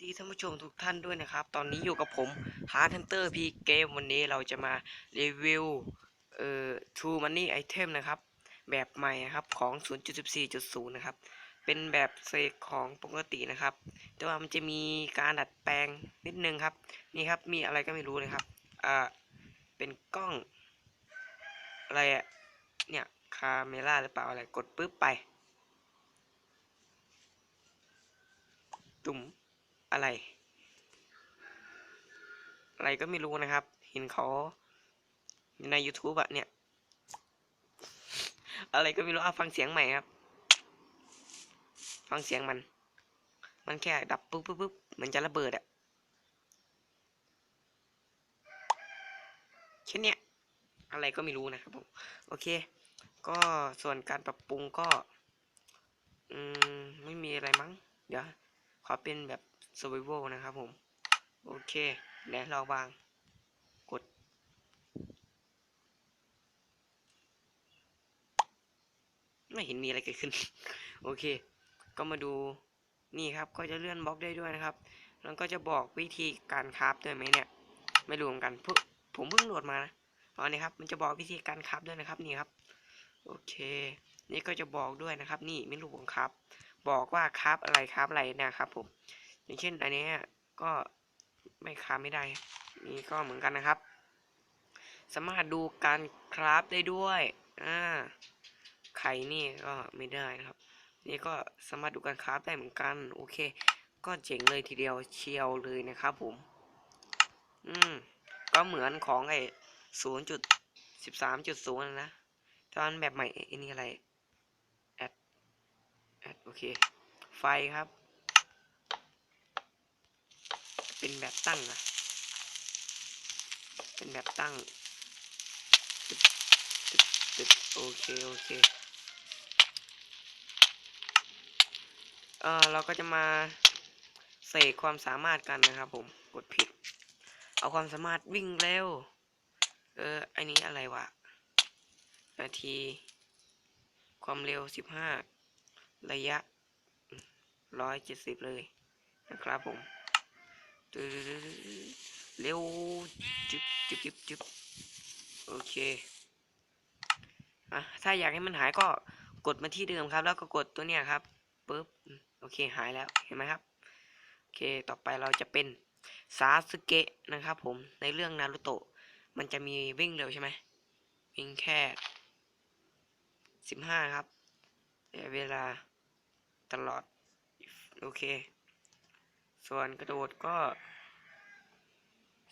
ดีท่านผู้ชมทุกท่านด้วยนะครับตอนนี้อยู่กับผมฮาร์ดฮันเตอร์พีเกมวันนี้เราจะมารีวิวTrue Money Item นะครับแบบใหม่ครับของ 0.14.0 นะครับเป็นแบบเซกของปกตินะครับแต่ว่ามันจะมีการดัดแปลงนิดนึงครับนี่ครับมีอะไรก็ไม่รู้เลยครับเป็นกล้องอะไรอะเนี่ยคาเมล่าหรือเปล่าอะไรกดปึ๊บไปตุ่มอะไรก็ไม่รู้นะครับเห็นเขาใน YouTube อะเนี่ยอะไรก็ไม่รู้ฟังเสียงใหม่ครับฟังเสียงมันแค่ดับปุ๊บปุ๊บปุ๊บเหมือนจะระเบิดอะแค่เนี้ยอะไรก็ไม่รู้นะครับผมโอเคก็ส่วนการปรับปรุงก็ไม่มีอะไรมั้งเดี๋ยวขอเป็นแบบ survival นะครับผมโอเคเดี๋ยวเราวางกดไม่เห็นมีอะไรเกิดขึ้นโอเคก็มาดูนี่ครับก็จะเลื่อนบล็อกได้ด้วยนะครับแล้วก็จะบอกวิธีการคราฟด้วยไหมเนี่ยไม่รู้เหมือนกันผมเพิ่งโหลดมานะตอนนี้ครับมันจะบอกวิธีการคราฟด้วยนะครับนี่ครับโอเคนี่ก็จะบอกด้วยนะครับนี่ไม่รู้ผมครับบอกว่าคราฟอะไรนะครับผมอย่างเช่นอันนี้ก็ไม่คราฟไม่ได้นี่ก็เหมือนกันนะครับสามารถดูการคราฟได้ด้วยไข่นี่ก็ไม่ได้นะครับนี่ก็สามารถดูการคราฟได้เหมือนกันโอเคก็เจ๋งเลยทีเดียวเชียวเลยนะครับผมก็เหมือนของไอ้0.13.0นะตอนแบบใหม่อันนี้อะไรแอดโอเคไฟครับเป็นแบบตั้งนะเป็นแบบตั้งโอเคเราก็จะมาเสกความสามารถกันนะครับผมกดผิดเอาความสามารถวิ่งเร็วอันนี้อะไรวะนาทีความเร็ว15ระยะ170เลยนะครับผมเร็วจึบโอเคถ้าอยากให้มันหายก็กดมาที่เดิมครับแล้วก็กดตัวเนี้ยครับปึ๊บโอเคหายแล้วเห็นไหมครับโอเคต่อไปเราจะเป็นซาสึเกะนะครับผมในเรื่องนารูโตะมันจะมีวิ่งเร็วใช่ไหมวิ่งแค่15ครับเวลาตลอดโอเคส่วนกระโดดก็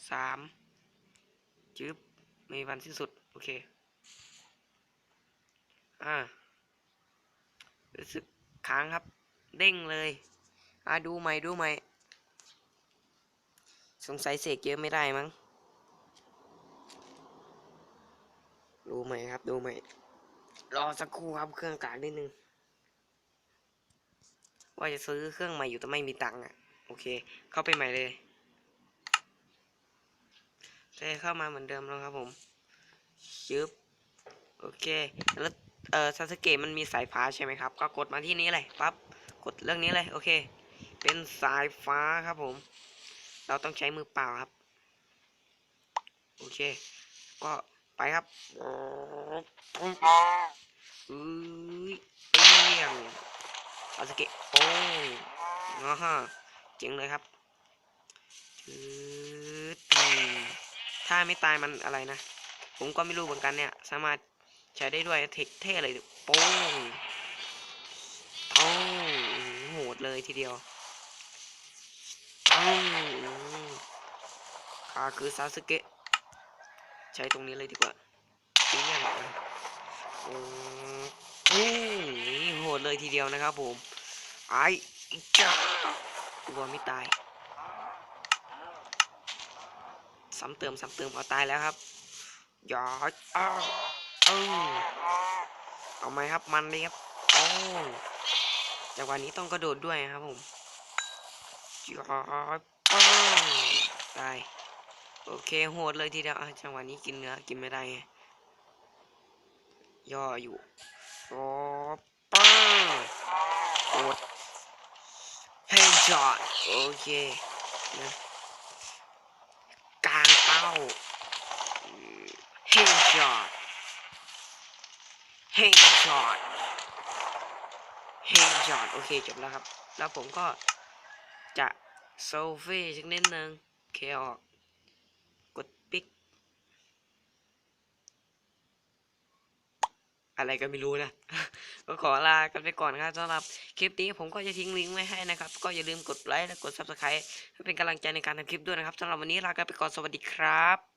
3จึ๊บมีวันสิ้นสุดโอเครู้สึกค้างครับเด้งเลยดูใหม่สงสัยเสกเยอะไม่ได้มั้งดูใหม่ครับดูใหม่รอสักครู่ครับเครื่องกลางนิดนึงว่าจะซื้อเครื่องใหม่อยู่แต่ไม่มีตังค์โอเคเข้าไปใหม่เลยเข้ามาเหมือนเดิมแล้วครับผมยึบโอเคแล้วซาสึเกะมันมีสายฟ้าใช่ไหมครับก็กดมาที่นี้เลยปั๊บกดเรื่องนี้เลยโอเคเป็นสายฟ้าครับผมเราต้องใช้มือเปล่าครับโอเคก็ไปครับเปี้ยงซาสึเกะโป้งเจ๋งเลยครับถ้าไม่ตายมันอะไรนะผมก็ไม่รู้เหมือนกันเนี่ยสามารถใช้ได้ด้วยเทคเท่เลยโป้งโอ้โหดเลยทีเดียวคือซาสึเกะใช้ตรงนี้เลยดีกว่าเปี้ยงโหดเลยทีเดียวนะครับผมไอ้จ้าตัวไม่ตายซ้ำเติมเอาตายแล้วครับหยอดเอาไหมครับมันเลยครับจังหวะนี้ต้องกระโดดด้วยครับผมหยอดตายโอเคโหดเลยทีเดียวจังหวะนี้กินเนื้อกินไม่ได้ย่ออยู่โอ้ป้าโหดเฮน ช็อตโอเคนะกลางเป้าเฮดช็อตเฮดช็อตเฮดช็อตโอเคจบแล้วครับแล้วผมก็จะโซฟี่สักนิดนึงเคออกกดปิ๊กอะไรก็ไม่รู้นะ ก็ขอลากันไปก่อนครับสำหรับคลิปนี้ผมก็จะทิ้งลิงก์ไว้ให้นะครับก็อย่าลืมกดไลค์และกด Subscribe เพื่อเป็นกำลังใจในการทำคลิปด้วยนะครับสำหรับวันนี้ลากันไปก่อนสวัสดีครับ